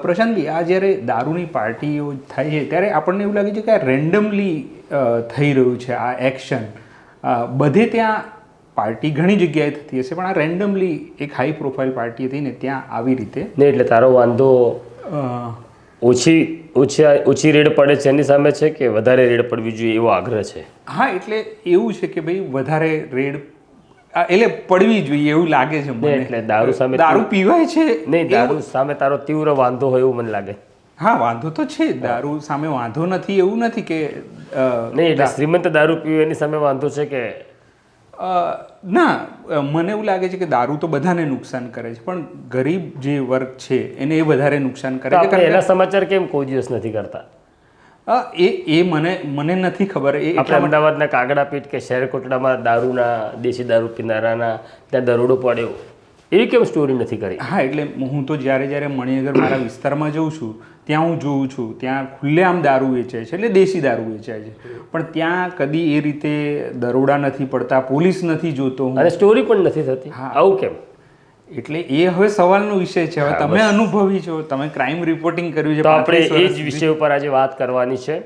પ્રશાંતભાઈ, આ જ્યારે દારૂની પાર્ટીઓ થાય છે ત્યારે આપણને એવું લાગે છે કે આ રેન્ડમલી થઈ રહ્યું છે આ એક્શન. બધે ત્યાં પાર્ટી ઘણી જગ્યાએ થતી હશે, પણ આ રેન્ડમલી એક હાઈ પ્રોફાઇલ પાર્ટી થઈને ત્યાં આવી રીતે નહીં, એટલે તારો વાંધો ઓછી રેડ પડે છે એની સામે છે કે વધારે રેડ પડવી જોઈએ એવો આગ્રહ છે? હા, એટલે એવું છે કે ભાઈ વધારે રેડ એટલે પડવી જોઈએ એવું લાગે છે મને. એટલે દારૂ સામે દારૂ પીવાય છે નહીં, દારૂ સામે તારો તીવ્ર વાંધો હોય એવું મને લાગે. હા, વાંધો તો છે, દારૂ સામે વાંધો નથી એવું નથી કે નહીં, એટલે શ્રીમંત દારૂ પીવે એની સામે વાંધો છે કે ના, મને એવું લાગે છે કે દારૂ તો બધાને નુકસાન કરે છે, પણ ગરીબ જે વર્ગ છે એને એ વધારે નુકસાન કરે છે. એના સમાચાર કેમ કોઈ દિવસ નથી કરતા? એ મને નથી ખબર. આપણે અમદાવાદના કાગડાપીઠ કે શહેરકોટડામાં દારૂના દેશી દારૂ પીનારાના ત્યાં દરોડો પડ્યો, એવી કેમ સ્ટોરી નથી કરી? હા, એટલે હું તો જ્યારે મણિનગર મારા વિસ્તારમાં જઉં છું ત્યાં હું જોઉં છું ત્યાં ખુલ્લેઆમ દારૂ વેચાય છે, એટલે દેશી દારૂ વેચાય છે, પણ ત્યાં કદી એ રીતે દરોડા નથી પડતા, પોલીસ નથી જોતો અને સ્ટોરી પણ નથી થતી. આવું કેમ? એટલે એ હવે સવાલનો વિષય છે. હવે તમે અનુભવી છો, તમે ક્રાઇમ રિપોર્ટિંગ કર્યું છે, તો આપણે એ જ વિષય ઉપર આજે વાત કરવાની છે.